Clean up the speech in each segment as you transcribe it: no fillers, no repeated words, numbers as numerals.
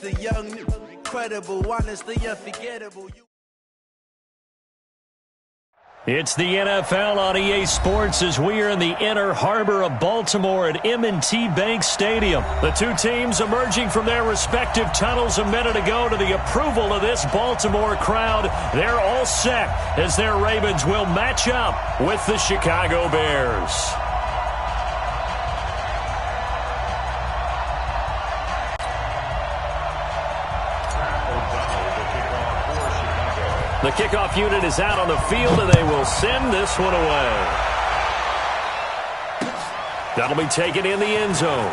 the young, incredible, honestly unforgettable. It's the NFL on EA Sports as we are in the inner harbor of Baltimore at M&T Bank Stadium. The two teams emerging from their respective tunnels a minute ago to the approval of this Baltimore crowd. They're all set as their Ravens will match up with the Chicago Bears. The kickoff unit is out on the field, and they will send this one away. That'll be taken in the end zone.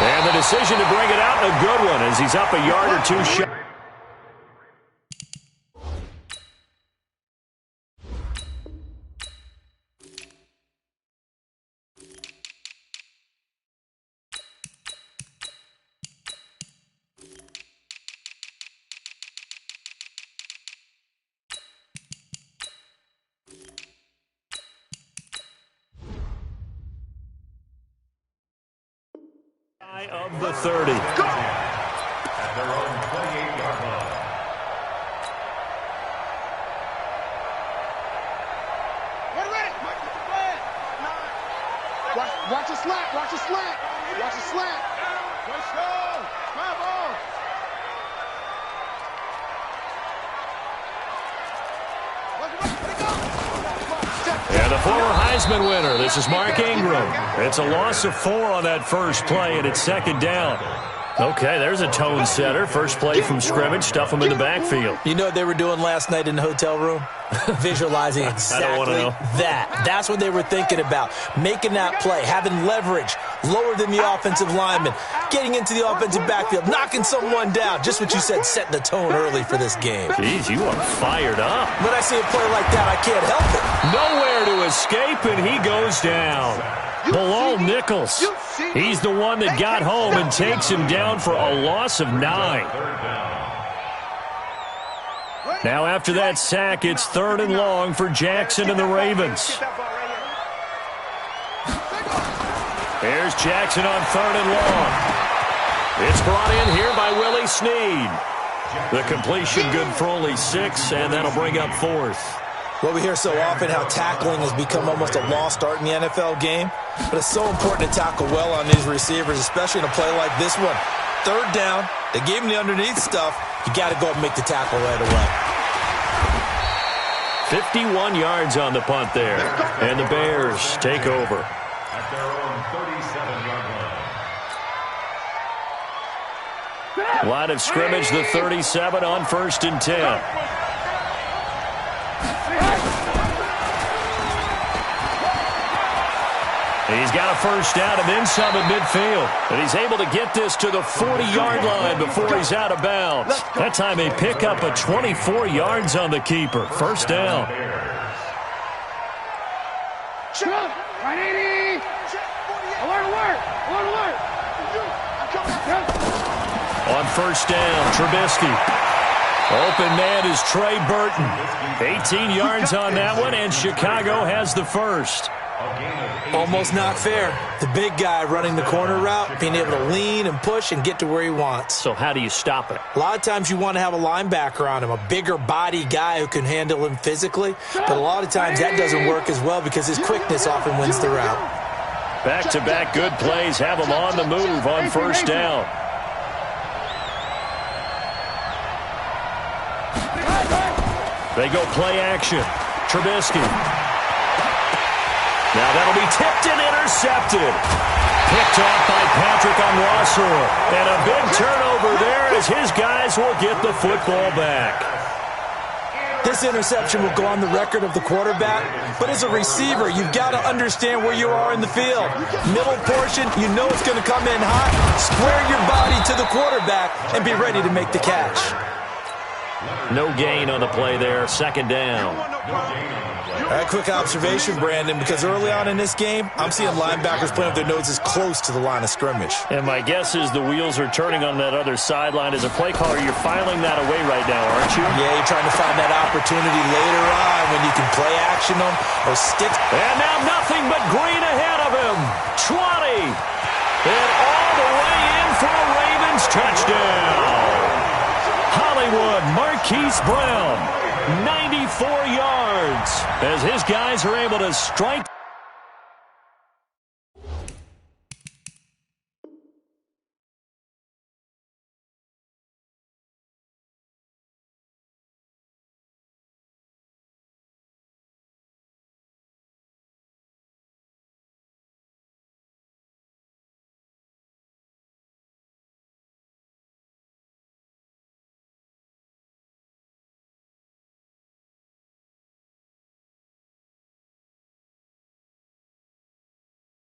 And the decision to bring it out, a good one, as he's up a yard or two short. Of the 30. At their own 28-yard line. Get ready. Watch the slant. Watch the slant. Watch the slant. Let's go. Come on. And the former Heisman winner, this is Mark Ingram. It's a loss of 4 on that first play, and it's second down. Okay, there's a tone setter. First play from scrimmage, stuff them in the backfield. You know what they were doing last night in the hotel room? Visualizing exactly that. That's what they were thinking about. Making that play, having leverage, lower than the offensive lineman, getting into the offensive backfield, knocking someone down. Just what you said, setting the tone early for this game. Jeez, you are fired up. When I see a play like that, I can't help it. Nowhere to escape, and he goes down. Bilal Nichols. He's the one that got home and takes him down for a loss of 9. Now after that sack, it's 3rd and long for Jackson and the Ravens. Here's Jackson on 3rd and long. It's brought in here by Willie Snead. The completion good for only 6, and that'll bring up 4th. Well, we hear so often how tackling has become almost a lost art in the NFL game, but it's so important to tackle well on these receivers, especially in a play like this one. 3rd down, they gave him the underneath stuff. You got to go and make the tackle right away. 51 yards on the punt there, and the Bears take over. At their own 37-yard line. Line of scrimmage, the 37 on 1st and 10. He's got a first down and then some at midfield. And he's able to get this to the 40-yard line before he's out of bounds. That time they pick up a 24 yards on the keeper. First down. 180. Alert. On first down, Trubisky. Open man is Trey Burton. 18 yards on that one, and Chicago has the first. Almost not fair. The big guy running the corner route, being able to lean and push and get to where he wants. So how do you stop it? A lot of times you want to have a linebacker on him, a bigger body guy who can handle him physically. But a lot of times that doesn't work as well because his quickness often wins the route. Back-to-back good plays have him on the move on first down. They go play action. Trubisky. Now that'll be tipped and intercepted. Picked off by Patrick Onwuasor. And a big turnover there as his guys will get the football back. This interception will go on the record of the quarterback, but as a receiver, you've got to understand where you are in the field. Middle portion, you know it's going to come in hot. Square your body to the quarterback and be ready to make the catch. No gain on the play there. Second down. All right, quick observation, Brandon, because early on in this game, I'm seeing linebackers playing with their noses close to the line of scrimmage. And my guess is the wheels are turning on that other sideline. As a play caller, you're filing that away right now, aren't you? Yeah, you're trying to find that opportunity later on when you can play action them or stick. And now nothing but green ahead of him. 20. And all the way in for a Ravens touchdown. Hollywood Marquise Brown, 94 yards, as his guys are able to strike.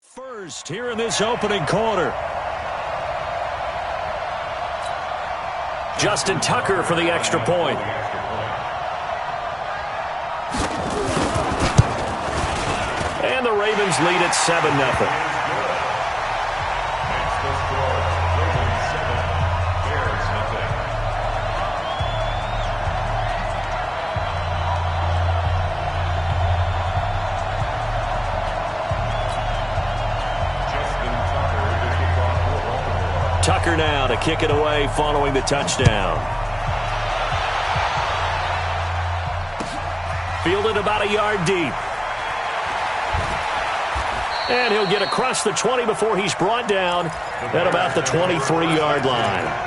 First here in this opening quarter. Justin Tucker for the extra point. And the Ravens lead at 7-0. Tucker now to kick it away following the touchdown. Fielded about a yard deep. And he'll get across the 20 before he's brought down at about the 23-yard line.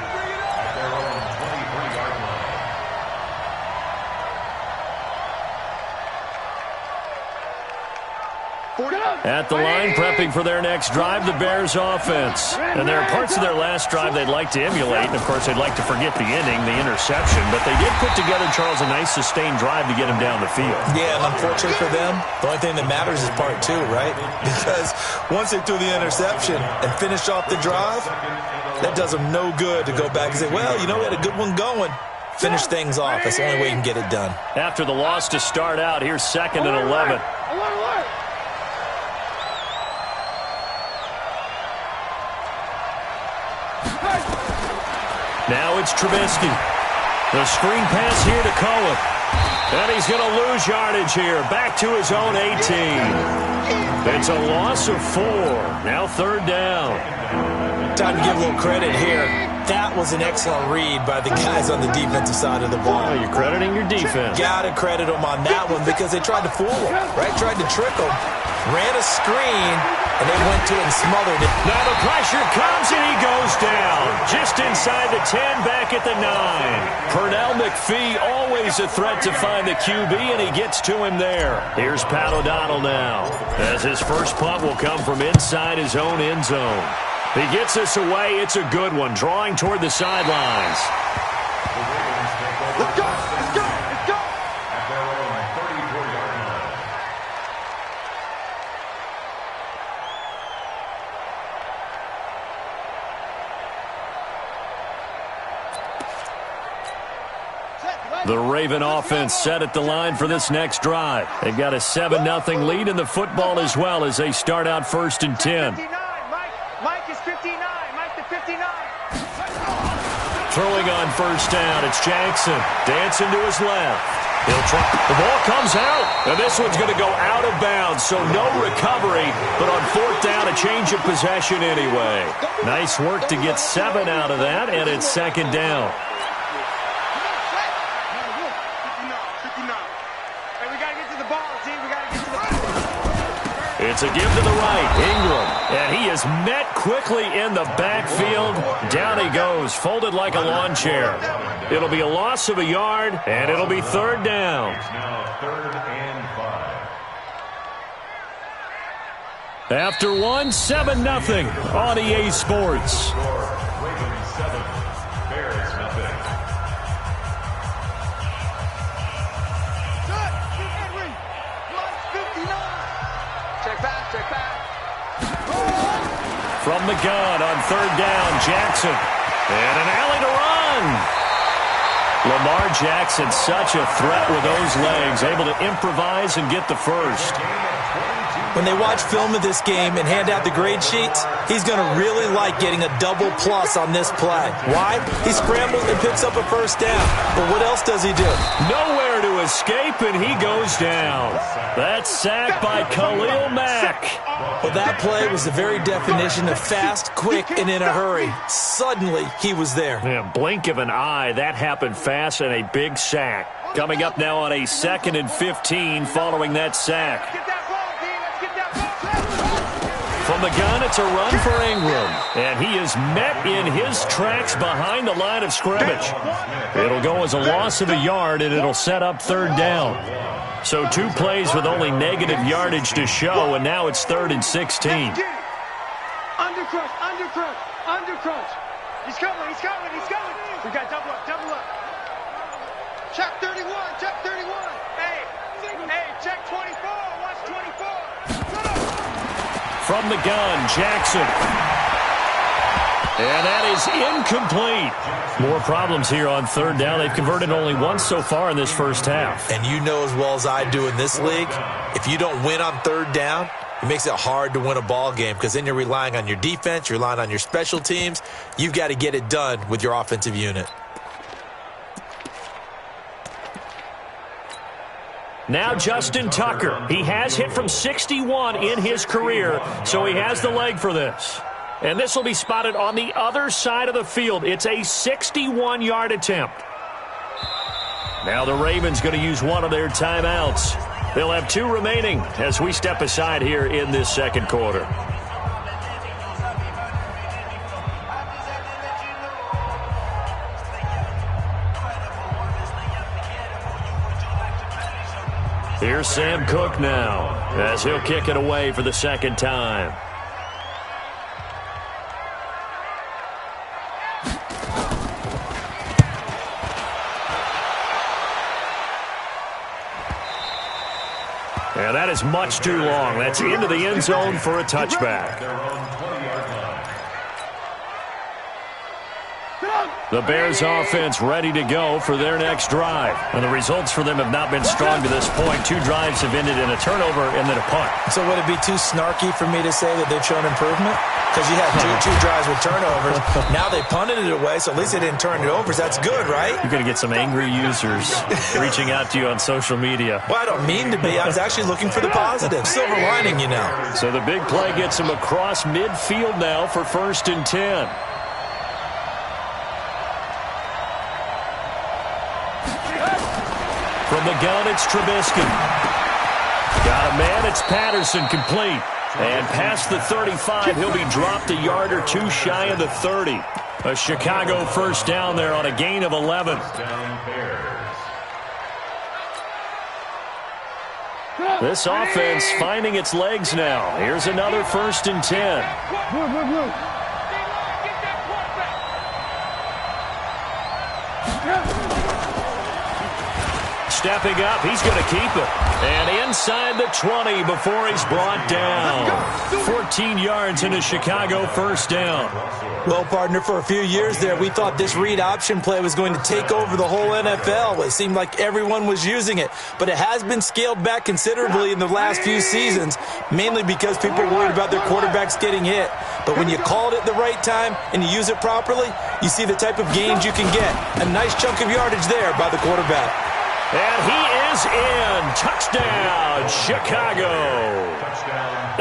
At the line, prepping for their next drive, the Bears offense. And there are parts of their last drive they'd like to emulate. And, of course, they'd like to forget the ending, the interception. But they did put together, Charles, a nice sustained drive to get him down the field. Yeah, and unfortunately for them, the only thing that matters is part two, right? Because once they threw the interception and finished off the drive, that does them no good to go back and say, well, you know, we had a good one going. Finish things off. That's the only way you can get it done. After the loss to start out, here's 2nd and 11. Now it's Trubisky. The screen pass here to Cohen. And he's going to lose yardage here. Back to his own 18. It's a loss of 4. Now 3rd down. Time to give a little credit here. That was an excellent read by the guys on the defensive side of the ball. Oh, you're crediting your defense. Got to credit them on that one because they tried to fool them, right? Tried to trick them. Ran a screen, and they went to it and smothered it. Now the pressure comes, and he goes down. Just inside the 10, back at the 9. Pernell McPhee, always a threat to find the QB, and he gets to him there. Here's Pat O'Donnell now, as his first punt will come from inside his own end zone. He gets this away. It's a good one, drawing toward the sidelines. Let's go! Let's go! Let's go! At their own 34-yard line. The Raven offense set at the line for this next drive. They've got a 7-0 lead in the football as well as they start out 1st and 10. Mike is 59. Mike the 59. Throwing on 1st down, it's Jackson. Dancing to his left. He'll try. The ball comes out, and this one's going to go out of bounds, so no recovery, but on 4th down, a change of possession anyway. Nice work to get 7 out of that, and it's 2nd down. It's a give to the right. Ingram. And he is met quickly in the backfield. Down he goes, folded like a lawn chair. It'll be a loss of a yard, and it'll be 3rd down. It's now 3rd and 5. After 1, 7-0 on EA Sports. Ravens 7, Bears nothing. Check back. From the gun on 3rd down, Jackson. And an alley to run. Lamar Jackson, such a threat with those legs, able to improvise and get the first. When they watch film of this game and hand out the grade sheets, he's going to really like getting a double plus on this play. Why? He scrambles and picks up a first down. But what else does he do? Nowhere to escape, and he goes down. That's sacked by Khalil Mack. Well, that play was the very definition of fast, quick, and in a hurry. Suddenly, he was there. Yeah, blink of an eye, that happened fast, and a big sack. Coming up now on a 2nd and 15 following that sack. From the gun, it's a run for Ingram. And he is met in his tracks behind the line of scrimmage. It'll go as a loss of a yard, and it'll set up 3rd down. So 2 plays with only negative yardage to show, and now it's 3rd and 16. Undercrunch, undercrunch, undercrunch. He's coming, he's coming, he's coming. We got double up, double up. Check 31, check 31. Hey, check 24, watch 24. From the gun, Jackson. And that is incomplete. More problems here on 3rd down. They've converted only once so far in this first half. And you know as well as I do in this league, if you don't win on 3rd down, it makes it hard to win a ball game because then you're relying on your defense, you're relying on your special teams. You've got to get it done with your offensive unit. Now Justin Tucker. He has hit from 61 in his career, so he has the leg for this. And this will be spotted on the other side of the field. It's a 61-yard attempt. Now the Ravens going to use one of their timeouts. They'll have 2 remaining as we step aside here in this 2nd quarter. Here's Sam Cook now as he'll kick it away for the 2nd time. And that is much too long. That's into the end zone for a touchback. The Bears offense ready to go for their next drive. And the results for them have not been strong to this point. 2 drives have ended in a turnover and then a punt. So would it be too snarky for me to say that they've shown improvement? Because you had two drives with turnovers. Now they punted it away, so at least they didn't turn it over. That's good, right? You're going to get some angry users reaching out to you on social media. Well, I don't mean to be. I was actually looking for the positive. Silver lining, you know. So the big play gets him across midfield now for 1st and 10. From the gun, it's Trubisky. Got a man, it's Patterson, complete. And past the 35, he'll be dropped a yard or 2 shy of the 30. A Chicago 1st down there on a gain of 11. This offense finding its legs now. Here's another 1st and 10. Stepping up, he's going to keep it. And inside the 20 before he's brought down. 14 yards in a Chicago 1st down. Well, partner, for a few years there, we thought this read option play was going to take over the whole NFL. It seemed like everyone was using it. But it has been scaled back considerably in the last few seasons, mainly because people are worried about their quarterbacks getting hit. But when you call it at the right time and you use it properly, you see the type of gains you can get. A nice chunk of yardage there by the quarterback. And he is in. Touchdown, Chicago.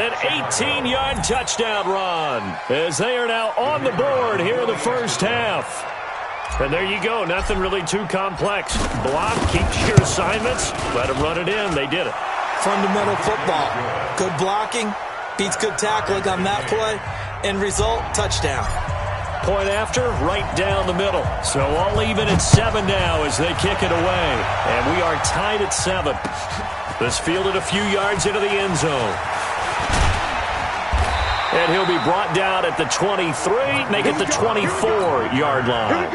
An 18-yard touchdown run as they are now on the board here in the first half. And there you go. Nothing really too complex. Block, keep your assignments, let them run it in. They did it. Fundamental football. Good blocking, beats good tackling on that play. End result, touchdown. Point after, right down the middle. So all even at 7 now as they kick it away. And we are tied at 7. This fielded a few yards into the end zone. And he'll be brought down at the 23, make it the 24-yard line.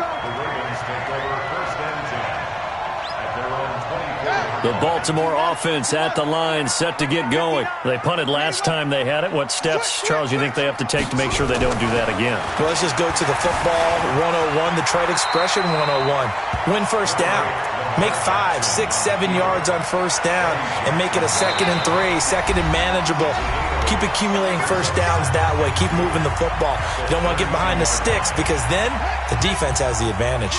The Baltimore offense at the line, set to get going. They punted last time they had it. What steps, Charles, you think they have to take to make sure they don't do that again? Well, let's just go to the football 101, the trade expression 101. Win first down. Make 5, 6, 7 yards on first down and make it a 2nd and 3, 2nd and manageable. Keep accumulating first downs that way. Keep moving the football. You don't want to get behind the sticks because then the defense has the advantage.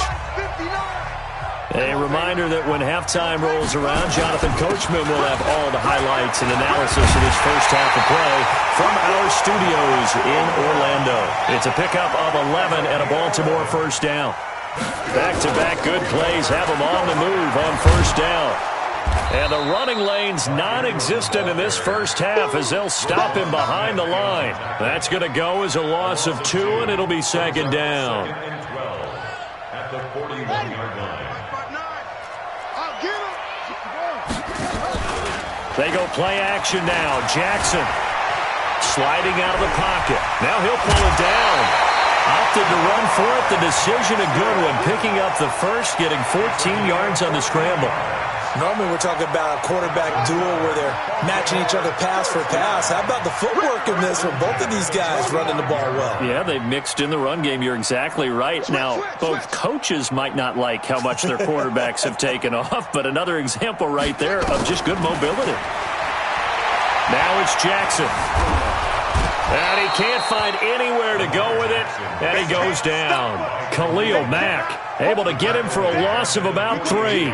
A reminder that when halftime rolls around, Jonathan Coachman will have all the highlights and analysis of this first half of play from our studios in Orlando. It's a pickup of 11 and a Baltimore first down. Back-to-back good plays have them on the move on first down. And the running lane's non-existent in this first half as they'll stop him behind the line. That's going to go as a loss of 2, and it'll be 2nd down. At the 41-yard line. They go play action now. Jackson sliding out of the pocket. Now he'll pull it down. Opted to run for it. The decision a good one. Picking up the first, getting 14 yards on the scramble. Normally we're talking about a quarterback duel where they're matching each other pass for pass. How about the footwork in this with both of these guys running the ball well? Yeah, they've mixed in the run game. You're exactly right. Now, both coaches might not like how much their quarterbacks have taken off, but another example right there of just good mobility. Now it's Jackson. And he can't find anywhere to go with it, and he goes down. Khalil Mack able to get him for a loss of about 3.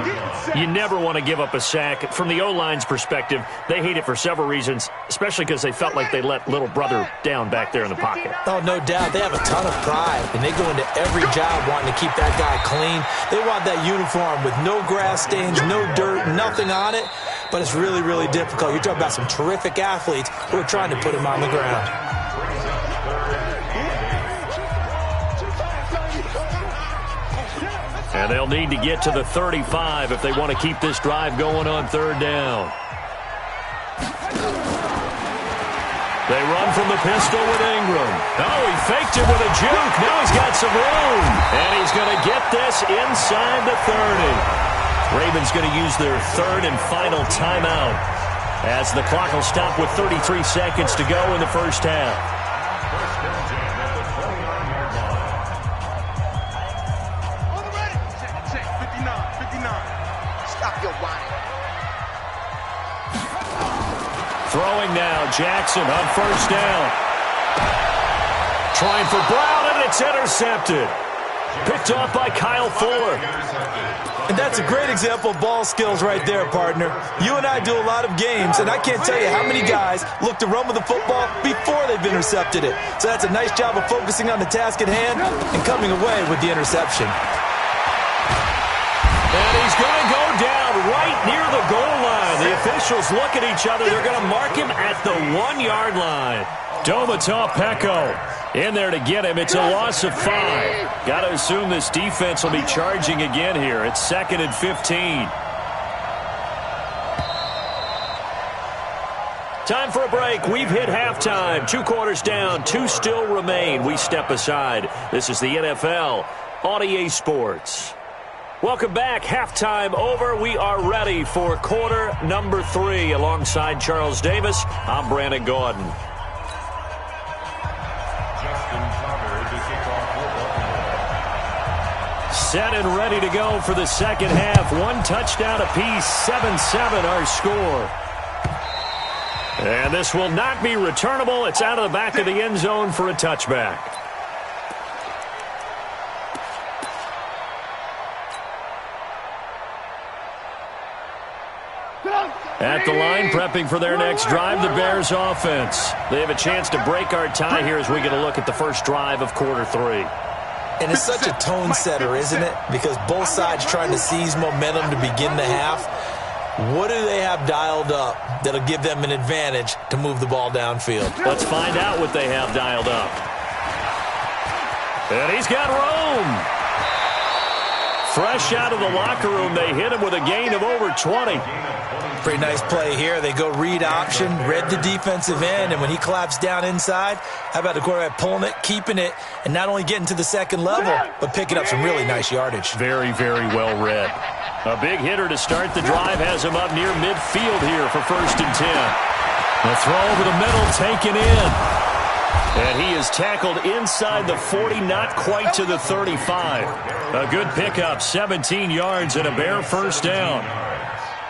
You never want to give up a sack. From the O-line's perspective, they hate it for several reasons, especially because they felt like they let little brother down back there in the pocket. Oh, no doubt. They have a ton of pride, and they go into every job wanting to keep that guy clean. They want that uniform with no grass stains, no dirt, nothing on it, but it's really, really difficult. You're talking about some terrific athletes who are trying to put him on the ground. And they'll need to get to the 35 if they want to keep this drive going on 3rd down. They run from the pistol with Ingram. Oh, he faked it with a juke. Now he's got some room. And he's going to get this inside the 30. Ravens going to use their 3rd and final timeout as the clock will stop with 33 seconds to go in the first half. Throwing now, Jackson on first down. Trying for Brown, and it's intercepted. Picked off by Kyle Fuller. And that's a great example of ball skills right there, partner. You and I do a lot of games, and I can't tell you how many guys look to run with the football before they've intercepted it. So that's a nice job of focusing on the task at hand and coming away with the interception. And he's going to go down right near the goal line. The officials look at each other. They're going to mark him at the 1-yard line. Domata Peko in there to get him. It's a loss of 5. Got to assume this defense will be charging again here. It's 2nd and 15. Time for a break. We've hit halftime. 2 quarters down. 2 still remain. We step aside. This is the NFL on EA Sports. Welcome back. Halftime over. We are ready for quarter number 3. Alongside Charles Davis, I'm Brandon Gordon. Set and ready to go for the second half. 1 touchdown apiece. 7-7 our score. And this will not be returnable. It's out of the back of the end zone for a touchback. At the line, prepping for their next drive, the Bears offense. They have a chance to break our tie here as we get a look at the first drive of quarter 3. And it's such a tone setter, isn't it? Because both sides trying to seize momentum to begin the half. What do they have dialed up that'll give them an advantage to move the ball downfield? Let's find out what they have dialed up. And he's got room. Fresh out of the locker room, they hit him with a gain of over 20. Pretty nice play here. They go read option, read the defensive end, and when he collapsed down inside, how about the quarterback pulling it, keeping it, and not only getting to the second level, but picking up some really nice yardage. Very, very well read. A big hitter to start the drive has him up near midfield here for 1st and 10. The throw over the middle, taken in. And he is tackled inside the 40, not quite to the 35. A good pickup, 17 yards and a Bear 1st down.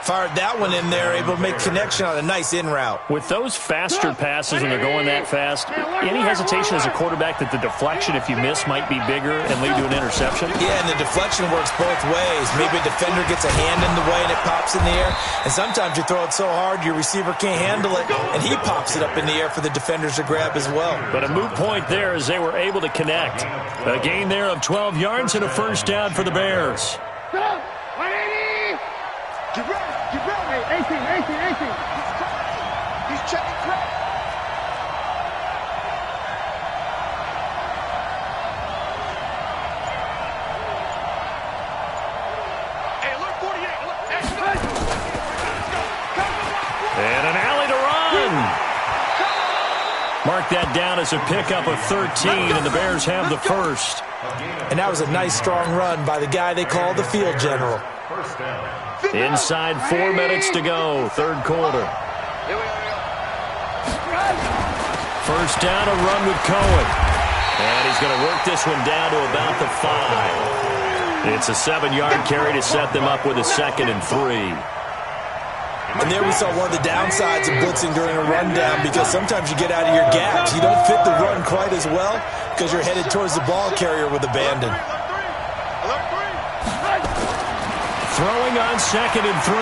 Fired that one in there, able to make connection on a nice in route. With those faster passes when they're going that fast, any hesitation as a quarterback that the deflection, if you miss, might be bigger and lead to an interception? Yeah, and the deflection works both ways. Maybe a defender gets a hand in the way and it pops in the air. And sometimes you throw it so hard your receiver can't handle it, and he pops it up in the air for the defenders to grab as well. But a moot point there as they were able to connect. A gain there of 12 yards and a 1st down for the Bears. Get ready. 18. He's checking crap. Hey, look, 48. Look. And an alley to run. Mark that down as a pickup of 13, and the Bears have the 1st. And that was a nice, strong run by the guy they call the field general. Inside 4 minutes to go, 3rd quarter. 1st down, a run with Cohen. And he's going to work this one down to about the 5. It's a 7-yard carry to set them up with a 2nd and 3. And there we saw one of the downsides of blitzing during a rundown, because sometimes you get out of your gaps. You don't fit the run quite as well because you're headed towards the ball carrier with abandon. Throwing on 2nd and 3,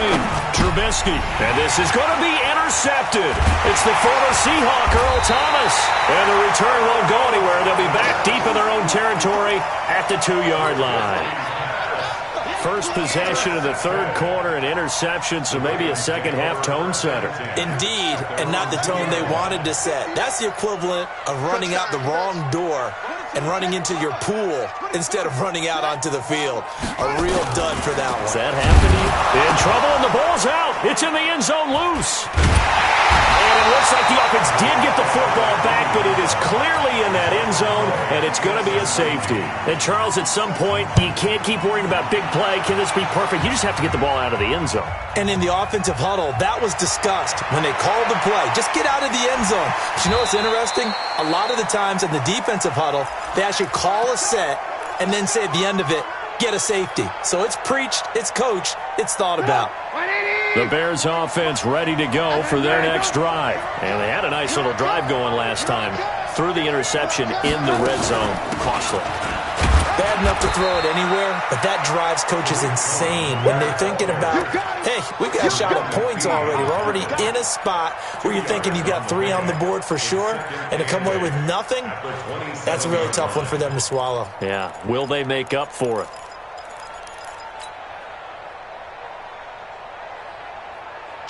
Trubisky. And this is going to be intercepted. It's the former Seahawk, Earl Thomas. And the return won't go anywhere. They'll be back deep in their own territory at the 2-yard line. First possession of the 3rd quarter, an interception, so maybe a second-half tone setter. Indeed, and not the tone they wanted to set. That's the equivalent of running out the wrong door and running into your pool instead of running out onto the field. A real dud for that one. Is that happening? In trouble, and the ball's out. It's in the end zone loose. And it looks like the offense did get the football back, but it is clearly in that end zone, and it's going to be a safety. And, Charles, at some point, you can't keep worrying about big play. Can this be perfect? You just have to get the ball out of the end zone. And in the offensive huddle, that was discussed when they called the play. Just get out of the end zone. But you know what's interesting? A lot of the times in the defensive huddle, they actually call a set and then say at the end of it, get a safety. So it's preached, it's coached, it's thought about. The Bears offense ready to go for their next drive. And they had a nice little drive going last time. Threw the interception in the red zone. Costly. Bad enough to throw it anywhere, but that drives coaches insane when they're thinking about, hey, we got a shot at points already. We're already in a spot where you're thinking you got 3 on the board for sure, and to come away with nothing, that's a really tough one for them to swallow. Yeah, will they make up for it?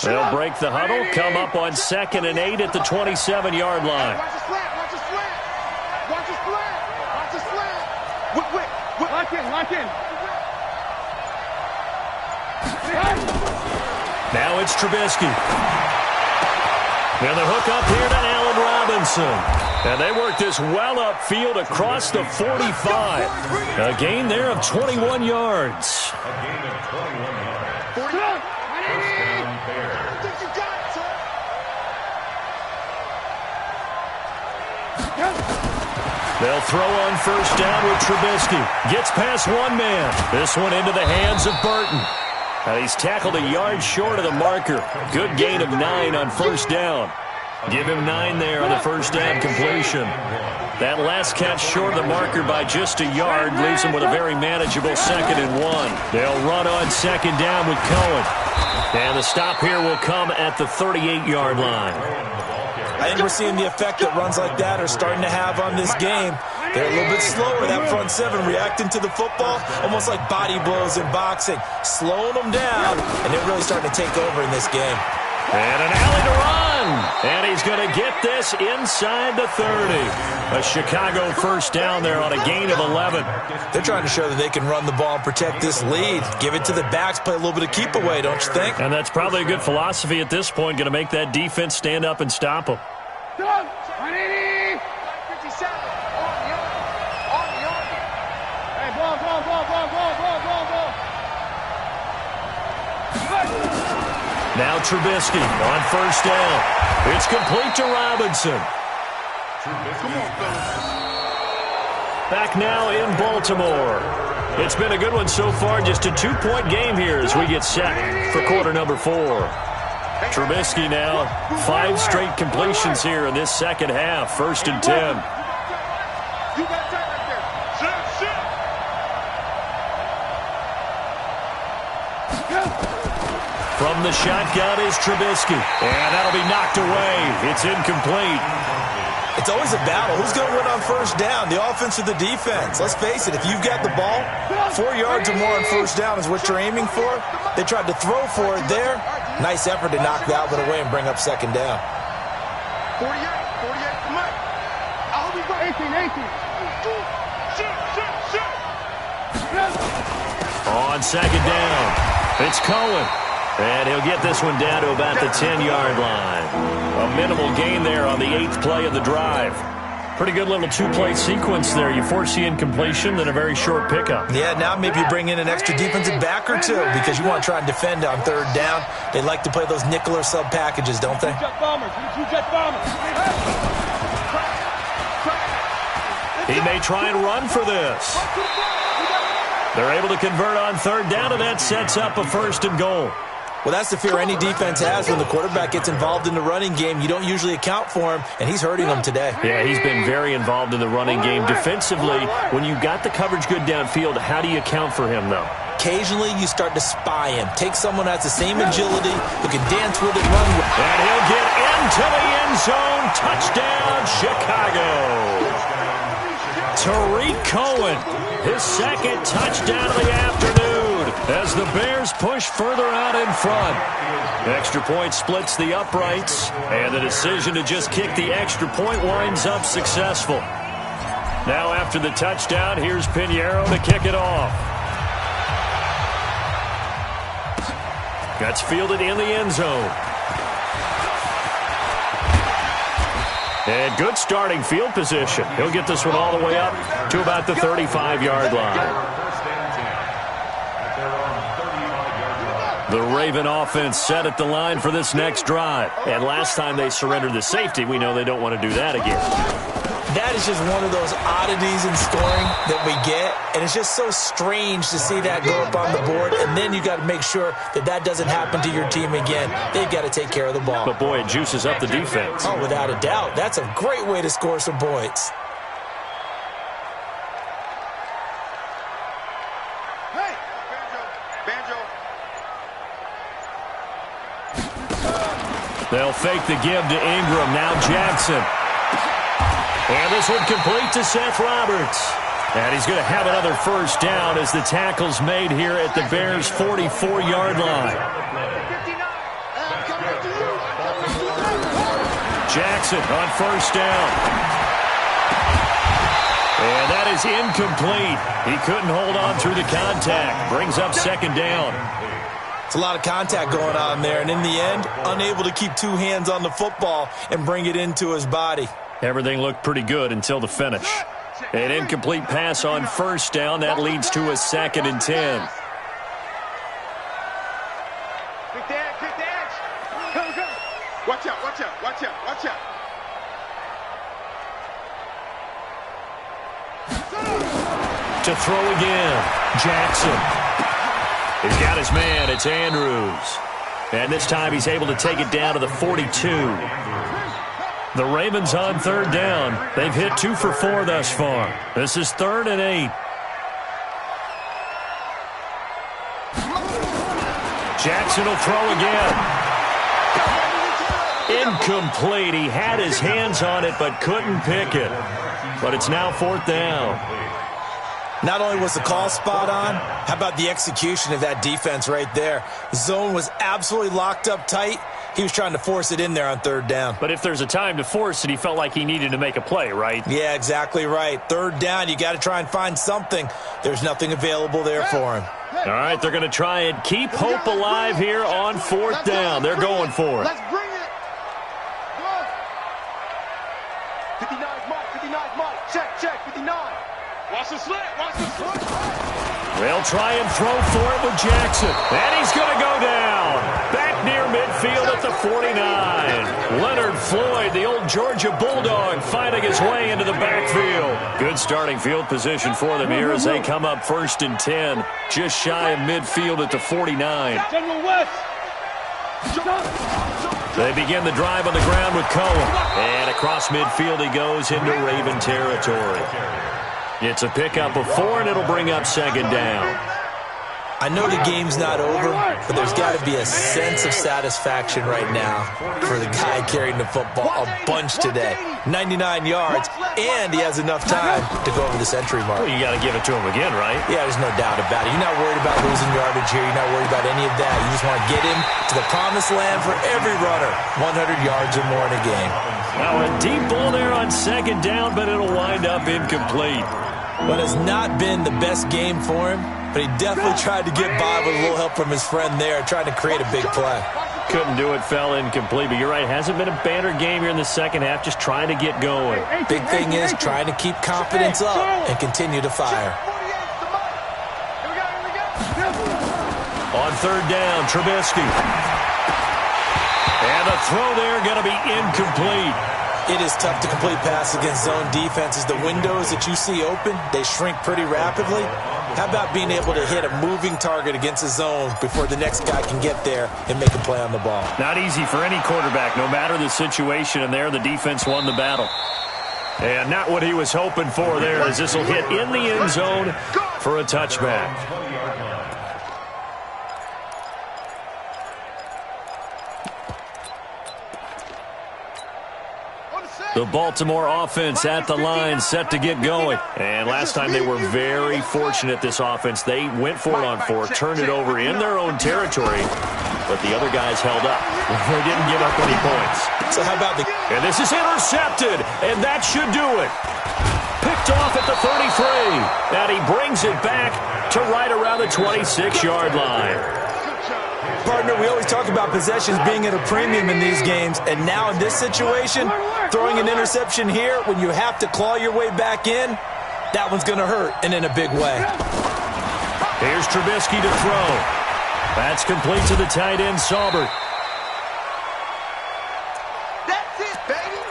They'll break the huddle, come up on 2nd and 8 at the 27-yard line. Watch the slant. Watch the slant. Watch the slant. Watch the slant. Lock in. Now it's Trubisky. And the hook up here to Allen Robinson. And they work this well upfield across the 45. A gain there of 21 yards. A gain of 21 yards. 40 yards. They'll throw on 1st down with Trubisky. Gets past one man. This one into the hands of Burton. And he's tackled a yard short of the marker. Good gain of 9 on 1st down. Give him 9 there on the 1st down completion. That last catch short of the marker by just a yard leaves him with a very manageable 2nd and 1. They'll run on 2nd down with Cohen. And the stop here will come at the 38-yard line. I think we're seeing the effect that runs like that are starting to have on this game. They're a little bit slower, that front 7, reacting to the football, almost like body blows in boxing, slowing them down, and they're really starting to take over in this game. And an alley to run. And he's going to get this inside the 30. A Chicago first down there on a gain of 11. They're trying to show that they can run the ball and protect this lead. Give it to the backs, play a little bit of keep away, don't you think? And that's probably a good philosophy at this point, going to make that defense stand up and stop them. 180. 57. On the arm. Hey, ball. Now Trubisky on first down. It's complete to Robinson. Back now in Baltimore. It's been a good one so far. Just a 2-point game here as we get set for quarter number 4. Trubisky now 5 straight completions here in this second half. 1st and 10. You got that right there. From the shotgun is Trubisky. And that'll be knocked away. It's incomplete. It's always a battle. Who's going to win on first down, the offense or the defense? Let's face it, if you've got the ball, 4 yards or more on first down is what you're aiming for. They tried to throw for it there. Nice effort to knock that one away and bring up second down. 48, come on. I'll be 18. On second down, it's Cohen. And he'll get this one down to about the 10-yard line. A minimal gain there on the 8th play of the drive. Pretty good little 2-play sequence there. You force the incompletion, then a very short pickup. Yeah, now maybe you bring in an extra defensive back or two because you want to try and defend on third down. They like to play those nickel or sub packages, don't they? He may try and run for this. They're able to convert on third down, and that sets up a 1st and goal. Well, that's the fear any defense has when the quarterback gets involved in the running game. You don't usually account for him, and he's hurting them today. Yeah, he's been very involved in the running game. Defensively, when you've got the coverage good downfield, how do you account for him, though? Occasionally, you start to spy him. Take someone who has the same agility, who can dance with it, run with it. And he'll get into the end zone. Touchdown, Chicago. Tariq Cohen, his 2nd touchdown of the afternoon as the Bears push further out in front. Extra point splits the uprights, and the decision to just kick the extra point winds up successful. Now after the touchdown, here's Pinheiro to kick it off. That's fielded in the end zone. And good starting field position. He'll get this one all the way up to about the 35-yard line. The Raven offense set at the line for this next drive. And last time they surrendered the safety, we know they don't want to do that again. That is just one of those oddities in scoring that we get. And it's just so strange to see that go up on the board. And then you got to make sure that that doesn't happen to your team again. They've got to take care of the ball. But, boy, it juices up the defense. Oh, without a doubt. That's a great way to score some points. Hey, Banjo. They'll fake the give to Ingram. Now Jackson. And this one complete to Seth Roberts. And he's going to have another first down as the tackle's made here at the Bears' 44-yard line. Jackson on first down. And that is incomplete. He couldn't hold on through the contact. Brings up second down. It's a lot of contact going on there. And in the end, unable to keep 2 hands on the football and bring it into his body. Everything looked pretty good until the finish. An incomplete pass on first down. That leads to a 2nd and 10. Kick the edge. Come. Watch out. To throw again, Jackson. He's got his man. It's Andrews. And this time he's able to take it down to the 42. The Ravens on third down. They've hit 2 for 4 thus far. This is 3rd and 8. Jackson will throw again. Incomplete. He had his hands on it but couldn't pick it. But it's now 4th down. Not only was the call spot on, how about the execution of that defense right there? The zone was absolutely locked up tight. He was trying to force it in there on third down. But if there's a time to force it, he felt like he needed to make a play, right? Yeah, exactly right. Third down, you got to try and find something. There's nothing available there for him. All right, they're going to try and keep hope alive here on fourth down. They're going for it. Let's bring it. 59 Mike. Check, 59. Watch the slant. They'll try and throw for it with Jackson. And he's going to go down. Back near midfield at the 49. Leonard Floyd, the old Georgia Bulldog, fighting his way into the backfield. Good starting field position for them here as they come up 1st and 10. Just shy of midfield at the 49. They begin the drive on the ground with Cohen. And across midfield he goes into Raven territory. It's a pickup of 4, and it'll bring up 2nd down. I know the game's not over, but there's got to be a sense of satisfaction right now for the guy carrying the football a bunch today. 99 yards, and he has enough time to go over the century mark. Well, you got to give it to him again, right? Yeah, there's no doubt about it. You're not worried about losing yardage here. You're not worried about any of that. You just want to get him to the promised land for every runner. 100 yards or more in a game. Now a deep ball there on 2nd down, but it'll wind up incomplete. But it's not been the best game for him, but he definitely tried to get by with a little help from his friend there, trying to create a big play. Couldn't do it, fell incomplete, but you're right, hasn't been a banner game here in the second half, just trying to get going. Big thing is trying to keep confidence up and continue to fire. On 3rd down, Trubisky. And the throw there going to be incomplete. It is tough to complete passes against zone defenses. The windows that you see open, they shrink pretty rapidly. How about being able to hit a moving target against a zone before the next guy can get there and make a play on the ball? Not easy for any quarterback, no matter the situation, and there the defense won the battle. And not what he was hoping for there, as this will hit in the end zone for a touchback. The Baltimore offense at the line, set to get going. And last time they were very fortunate, this offense. They went for it on 4, turned it over in their own territory, but the other guys held up. They didn't give up any points. So how about the... And this is intercepted, and that should do it. Picked off at the 33, and he brings it back to right around the 26-yard line. Partner, we always talk about possessions being at a premium in these games, and now in this situation, throwing an interception here when you have to claw your way back in, that one's going to hurt, and in a big way. Here's Trubisky to throw. That's complete to the tight end, Saubert. That's it, baby.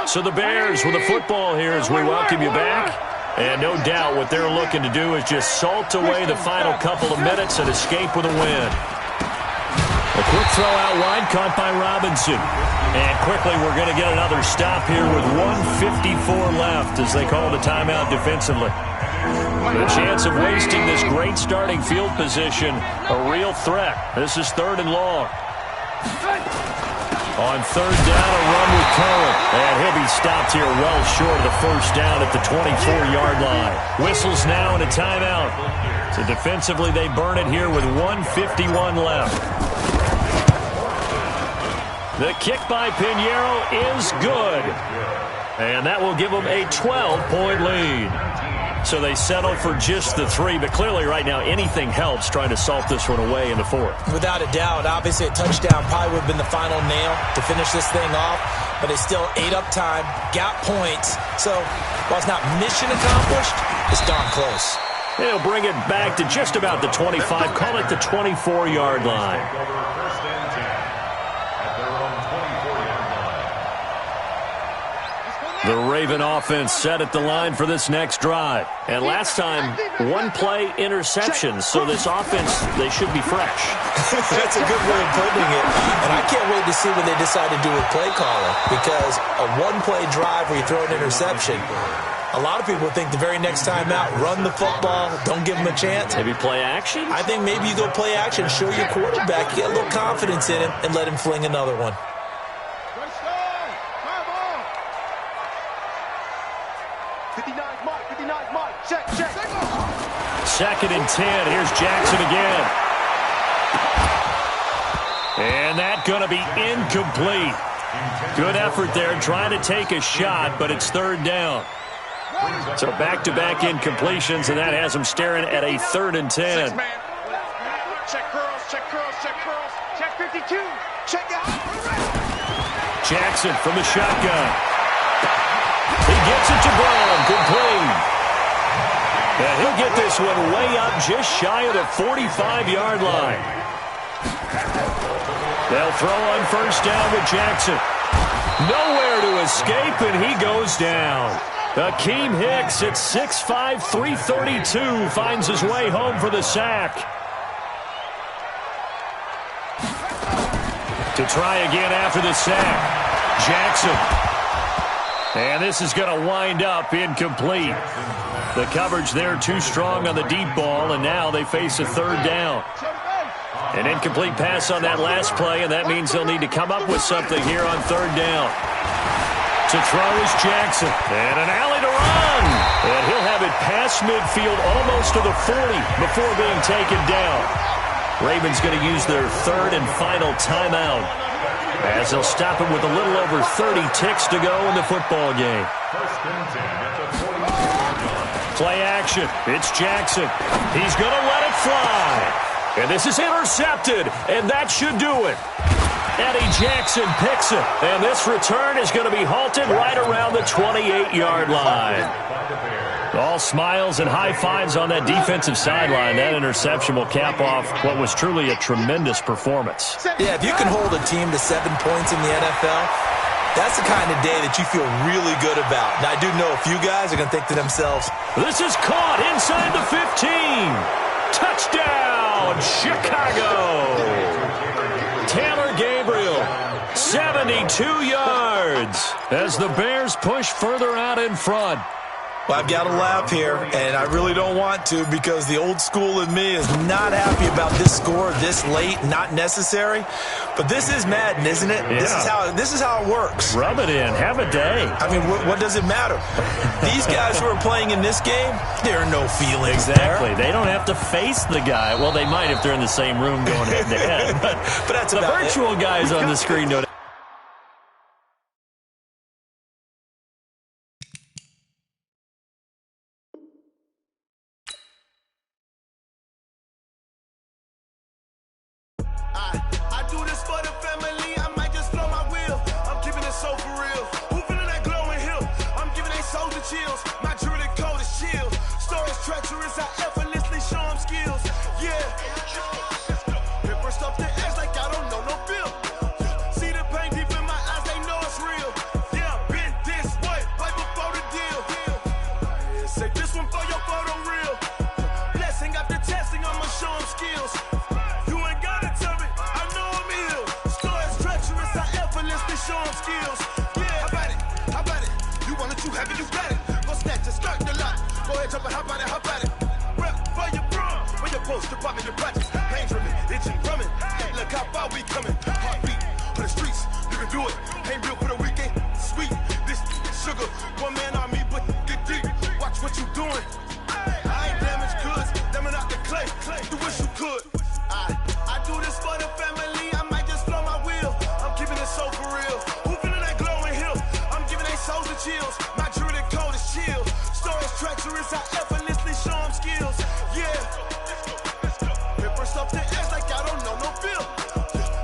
So the Bears with the football here as we welcome you back. And no doubt what they're looking to do is just salt away the final couple of minutes and escape with a win. A quick throw out wide, caught by Robinson. And quickly we're going to get another stop here with 1:54 left as they call the timeout defensively. The chance of wasting this great starting field position, a real threat. This is 3rd and long. On 3rd down, a run with Cohen. And he'll be stopped here well short of the 1st down at the 24-yard line. Whistles now and a timeout. So defensively, they burn it here with 1:51 left. The kick by Pinheiro is good. And that will give them a 12-point lead. So they settle for just the 3, but clearly right now anything helps trying to salt this one away in the 4th. Without a doubt, obviously a touchdown probably would have been the final nail to finish this thing off, but they still ate up time, got points. So while it's not mission accomplished, it's darn close. They'll bring it back to just about the 25, call it the 24-yard line. The Raven offense set at the line for this next drive. And last time, 1-play interception. So this offense, they should be fresh. That's a good way of putting it. And I can't wait to see what they decide to do with play calling. Because a 1-play drive where you throw an interception, a lot of people think the very next time out, run the football, don't give them a chance. Maybe play action? I think maybe you go play action, show your quarterback, get a little confidence in him, and let him fling another one. 2nd and 10. Here's Jackson again. And that's going to be incomplete. Good effort there trying to take a shot, but it's 3rd down. So back-to-back incompletions, and that has him staring at a 3rd and 10. Check curls, check curls, check curls. Check 52. Check out. Jackson from the shotgun. He gets it to Brown. Complete. And he'll get this one way up just shy of the 45-yard line. They'll throw on 1st down with Jackson. Nowhere to escape, and he goes down. Akeem Hicks at 6'5", 332 finds his way home for the sack. To try again after the sack, Jackson. And this is going to wind up incomplete. The coverage there too strong on the deep ball, and now they face a 3rd down. An incomplete pass on that last play, and that means they'll need to come up with something here on 3rd down. To throw is Jackson, and an alley to run. And he'll have it past midfield almost to the 40 before being taken down. Ravens going to use their 3rd and final timeout as they'll stop him with a little over 30 ticks to go in the football game. Play action. It's Jackson. He's going to let it fly. And this is intercepted, and that should do it. Eddie Jackson picks it, and this return is going to be halted right around the 28-yard line. All smiles and high fives on that defensive sideline. That interception will cap off what was truly a tremendous performance. Yeah, if you can hold a team to 7 points in the NFL, that's the kind of day that you feel really good about. Now, I do know a few guys are going to think to themselves, this is caught inside the 15. Touchdown, Chicago. Taylor Gabriel, 72 yards as the Bears push further out in front. Well, I've got to laugh here, and I really don't want to because the old school in me is not happy about this score this late, not necessary. But this is Madden, isn't it? Yeah. This is how it works. Rub it in. Have a day. I mean, what does it matter? These guys who are playing in this game, there are no feelings Exactly. there. They don't have to face the guy. Well, they might if they're in the same room going head-to-head. But that's the about virtual it. guys on the screen don't. I do this for the family, I might just blow my wheel. I'm keeping it so for real. Who feeling that glowing hill? I'm giving they souls the chills. My jewelry code is chill. Stories treacherous, I effortlessly show them skills. Yeah. Paper stuff the edge like I don't know no bill. See the pain deep in my eyes, they know it's real. Yeah, been this way, right before the deal. Say this one for your photo real. Blessing after testing, I'ma show them skills. Show them skills. Yeah, how about it? You want it, you have it, you got it. Go snatch it, start the lot. Go ahead, jump it, how about it? Rep for your bro. When you're supposed to pop in your projects. Pain from it, itching from it. Hey, look how far we coming. Heartbeat on the streets, you can do it. Ain't built for the weekend. Sweet, this sugar. One man army, but get deep. Watch what you doing. I ain't damaged goods, damn out the clay. You wish you could. I do this for the family. I might just blow my wheel. I'm keeping it so for real. Who feeling that glowing hill? I'm giving they souls the chills. My jewelry code is chill. Stories treacherous, I effortlessly show them skills. Yeah. Paper stuff the edge like I don't know no bill.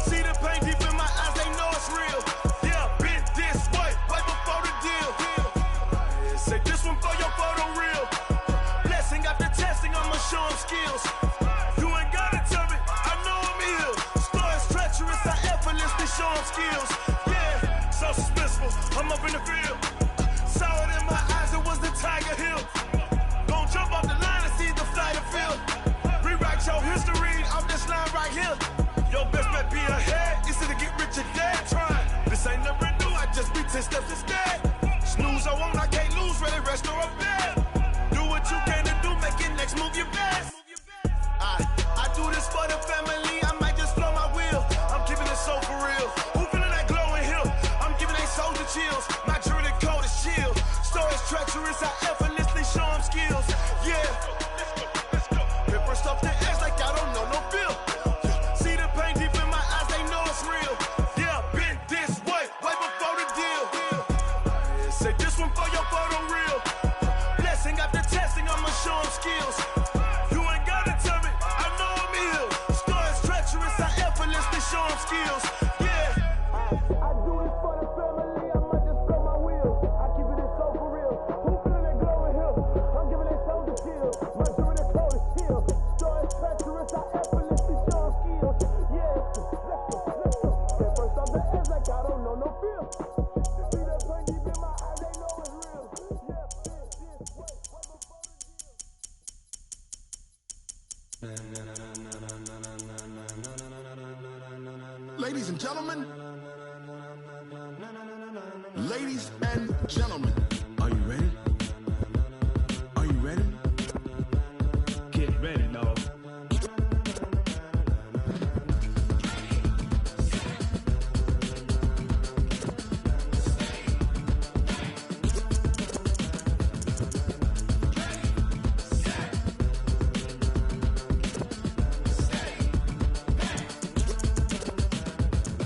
See the pain deep in my eyes, they know it's real. Yeah, been this way, right before the deal. Say this one for your photo real. Blessing after testing, I'ma show them skills. You ain't gotta tell me, I know I'm ill. Stories treacherous, I effortlessly show them skills. Yeah, so suspenseful, I'm up in the field. Saw it in my eyes, it was the Tiger Hill. Gon' jump off the line and see the flight of field. Rewrite your history off this line right here. Your best bet be ahead, it's to get rich or dead trying. This ain't never new, I just be 10 steps instead. Snooze I won't, I can't lose, ready, rest or a bed. Do what you can to do, make it next move your best. I do this for the family, I might just blow my wheel. I'm keeping it so for real. Who feeling that glowing hill? I'm giving they souls the chills. My jewelry code is chill. Stories treacherous, I effortlessly show them skills. Yeah. Ladies and gentlemen, ladies and gentlemen, are you ready? Are you ready? Get ready, dog.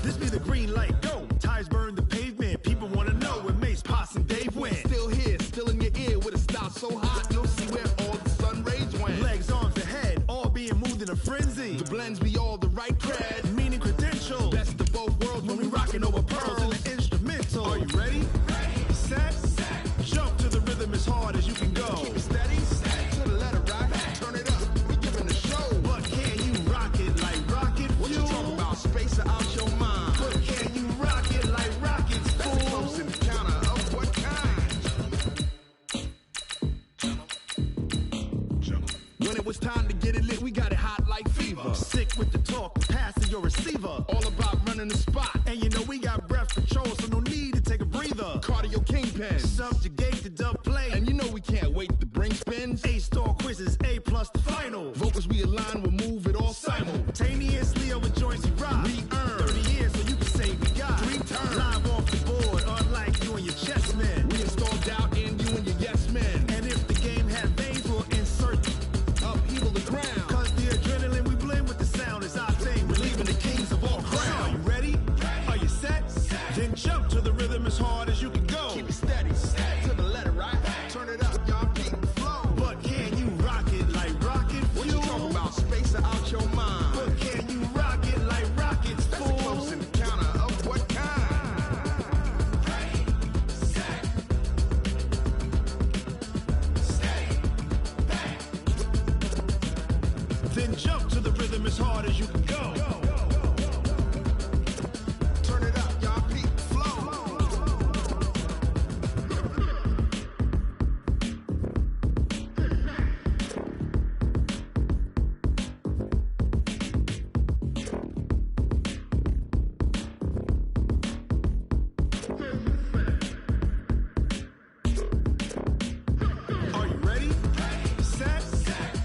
This be the green light, go. Tires burn the pavement. People wanna know where Mace, Poss, and Dave went. Still here, still in your ear with a style so hot, you'll see where all the sun rays went. Legs, arms, the head, all being moved in a frenzy. The blends be all the right cred, meaning credentials. Best of both worlds when we rockin' over pearls in the instrumental. Are you ready? Set, jump to the rhythm as hard as you can go. Keep it steady, to the letter right. Turn it up, we giving the show. But can you rock it like rocket fuel? What you talking about? Space out your mind. But can you rock it like rockets, fool? That's a close encounter of what kind? When it was time to get it lit, we got it hot like fever. Sick with the talk, passing your receiver. All about running the spot. And you know we got breath control, so no need to take a breather. Cardio kingpin, subjugate the dub play. And you know we can't wait to bring spins. A-star quizzes, A+ the final. Vocals we align, we'll move it all simultaneously over joints we rock. We earn 30 years, so you can say we got 3 turns. Live off the board, unlike you and your chess men. We install doubt in you and your yes men. And if the game had veins, we'll insert upheaval the ground. Cause the adrenaline we blend with the sound is our thing. We're leaving the kings of all crown. Are you ready? Are you set? Then jump to the rhythm as hard as you can go. Keep it steady, to the letter right. Turn it up, y'all keep the flow. But can you rock it like rocket fuel? What you talking about? Space out your mind. But can you rock it like rockets, fool? That's a close encounter of what kind? Then jump to the rhythm as hard as you can go. Turn it up, y'all keep the flow. Are you ready? Set,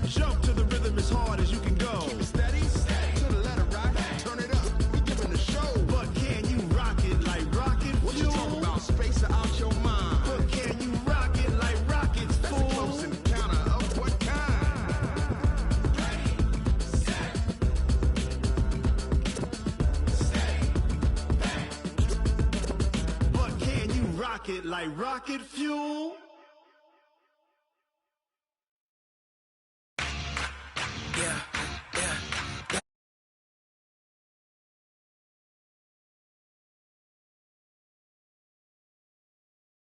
jump to the rhythm as hard as you can go. Keep it steady, to the letter right. Turn it up, we giving the show. But can you rock it like rocket fuel? What you talking about? Space out your mind. But can you rock it like rockets, fool? That's a close encounter of what kind? But can you rock it like rocket fuel?